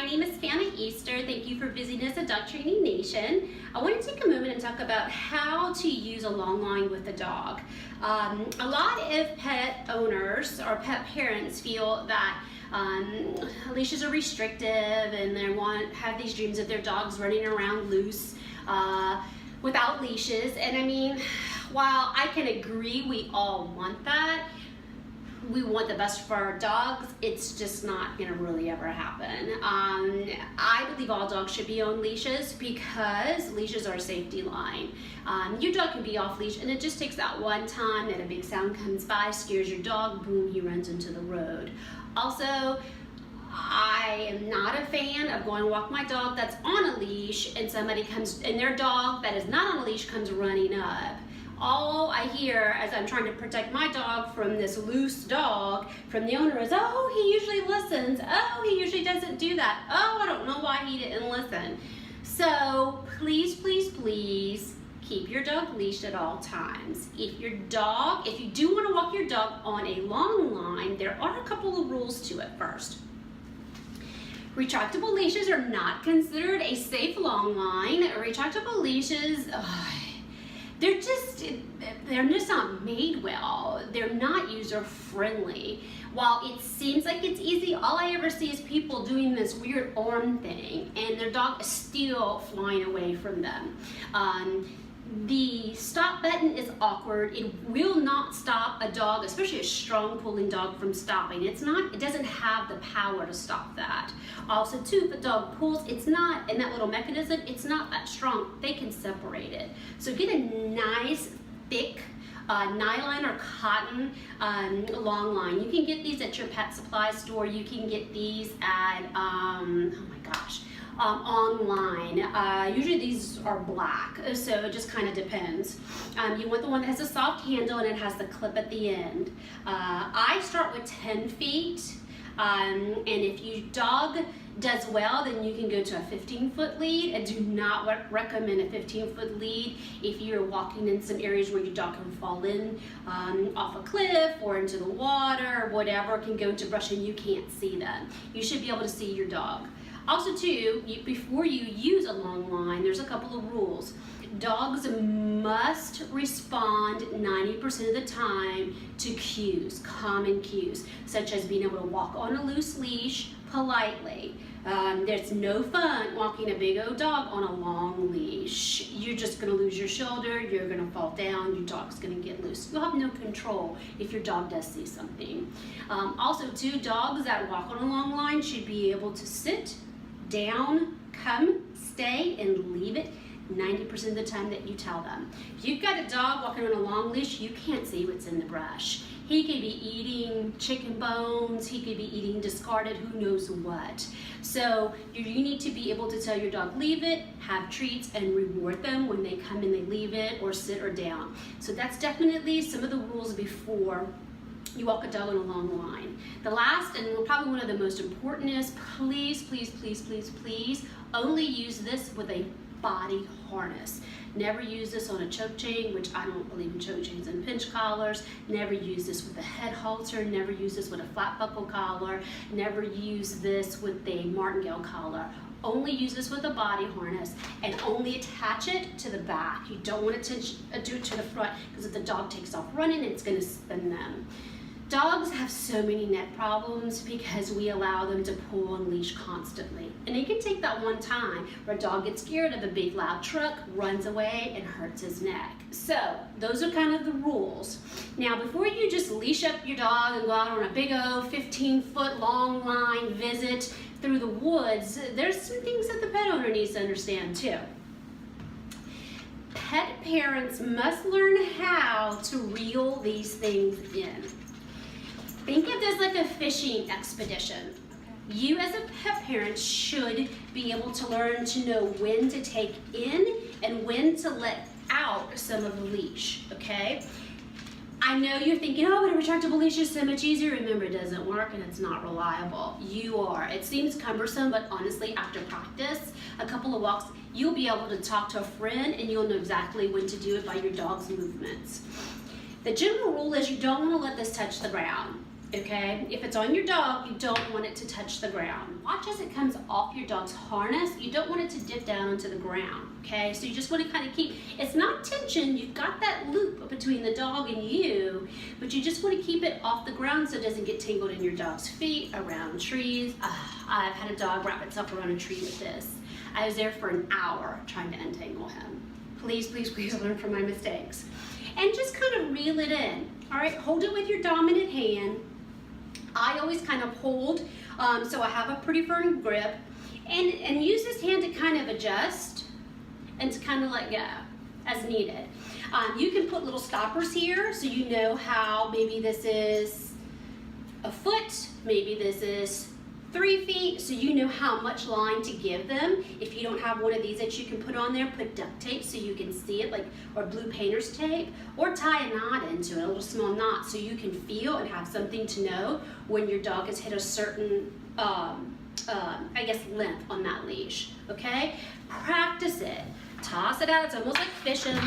name is Fana Easter. Thank you for visiting us at Dog Training Nation. I want to take a moment and talk about how to use a long line with a dog. A lot of pet owners or pet parents feel that leashes are restrictive and they have these dreams of their dogs running around loose without leashes. And I mean, while I can agree we all want that, we want the best for our dogs, it's just not gonna really ever happen. I believe all dogs should be on leashes because leashes are a safety line. Your dog can be off leash and it just takes that one time that a big sound comes by, scares your dog, boom, he runs into the road. Also, I am not a fan of going to walk my dog that's on a leash and somebody comes, and their dog that is not on a leash comes running up. All I hear as I'm trying to protect my dog from this loose dog from the owner is, oh, he usually listens. Oh, he usually doesn't do that. Oh, I don't know why he didn't listen. So please, please, please keep your dog leashed at all times. If you do want to walk your dog on a long line, there are a couple of rules to it first. Retractable leashes are not considered a safe long line. Retractable leashes, they're just not made well. They're not user friendly. While it seems like it's easy, all I ever see is people doing this weird arm thing and their dog is still flying away from them. The stop button is awkward. It will not stop a dog, especially a strong pulling dog, from stopping. It doesn't have the power to stop that. Also too, if a dog pulls, it's not, in that little mechanism, it's not that strong. They can separate it. So get a nice, thick, nylon or cotton long line. You can get these at your pet supply store. You can get these at, oh my gosh, online. Usually these are black, so it just kind of depends. You want the one that has a soft handle and it has the clip at the end. I start with 10 feet, and if your dog does well, then you can go to a 15-foot lead. I do not recommend a 15-foot lead if you're walking in some areas where your dog can fall in off a cliff or into the water or whatever, can go into brush and you can't see them. You should be able to see your dog. Also too, before you use a long line, there's a couple of rules. Dogs must respond 90% of the time to cues, common cues, such as being able to walk on a loose leash politely. There's no fun walking a big old dog on a long leash. You're just gonna lose your shoulder, you're gonna fall down, your dog's gonna get loose. You'll have no control if your dog does see something. Also too, dogs that walk on a long line should be able to sit down, come, stay, and leave it 90% of the time that you tell them. If you've got a dog walking on a long leash, you can't see what's in the brush. He could be eating chicken bones, he could be eating discarded who knows what. So you need to be able to tell your dog leave it, have treats, and reward them when they come and they leave it or sit or down. So that's definitely some of the rules before you walk a dog on a long line. The last and probably one of the most important is please, please, please, please, please only use this with a body harness. Never use this on a choke chain, which I don't believe in choke chains and pinch collars. Never use this with a head halter. Never use this with a flat buckle collar. Never use this with a martingale collar. Only use this with a body harness and only attach it to the back. You don't want to do it to the front because if the dog takes off running, it's going to spin them. Dogs have so many neck problems because we allow them to pull on leash constantly. And it can take that one time where a dog gets scared of a big loud truck, runs away, and hurts his neck. So those are kind of the rules. Now before you just leash up your dog and go out on a big old 15-foot long line visit through the woods, there's some things that the pet owner needs to understand too. Pet parents must learn how to reel these things in. Think of this like a fishing expedition. You as a pet parent should be able to learn to know when to take in and when to let out some of the leash, okay? I know you're thinking, oh, but a retractable leash is so much easier. Remember, it doesn't work and it's not reliable. You are. It seems cumbersome, but honestly, after practice, a couple of walks, you'll be able to talk to a friend and you'll know exactly when to do it by your dog's movements. The general rule is you don't want to let this touch the ground. Okay, if it's on your dog, you don't want it to touch the ground. Watch as it comes off your dog's harness. You don't want it to dip down onto the ground, okay? So you just want to kind of keep, it's not tension, you've got that loop between the dog and you, but you just want to keep it off the ground so it doesn't get tangled in your dog's feet, around trees. I've had a dog wrap itself around a tree with this. I was there for an hour trying to untangle him. Please, please, please learn from my mistakes. And just kind of reel it in, all right? Hold it with your dominant hand. I always kind of hold, so I have a pretty firm grip, and use this hand to kind of adjust and to kind of let go as needed. You can put little stoppers here so you know how maybe this is a foot, maybe this is 3 feet, so you know how much line to give them. If you don't have one of these that you can put on there, put duct tape so you can see it, like, or blue painter's tape, or tie a knot into it, a little small knot, so you can feel and have something to know when your dog has hit a certain, I guess, length on that leash, okay? Practice it. Toss it out. It's almost like fishing.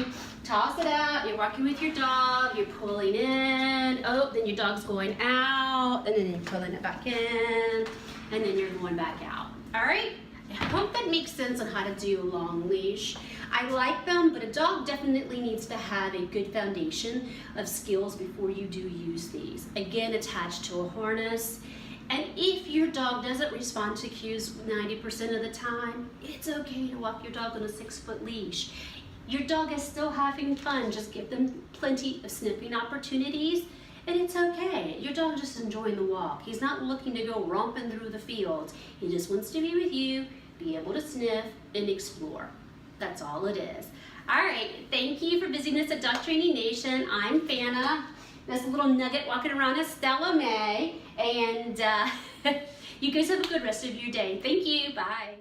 Toss it out. You're walking with your dog. You're pulling in. Oh, then your dog's going out, and then you're pulling it back in, and then you're going back out. All right? I hope that makes sense on how to do a long leash. I like them, but a dog definitely needs to have a good foundation of skills before you do use these. Again, attached to a harness. And if your dog doesn't respond to cues 90% of the time, it's okay to walk your dog on a 6-foot leash. Your dog is still having fun. Just give them plenty of sniffing opportunities, and it's okay. Your dog is just enjoying the walk. He's not looking to go romping through the fields. He just wants to be with you, be able to sniff, and explore. That's all it is. All right, thank you for visiting us at Dog Training Nation. I'm Fana. This little nugget walking around is Stella May, and you guys have a good rest of your day. Thank you. Bye.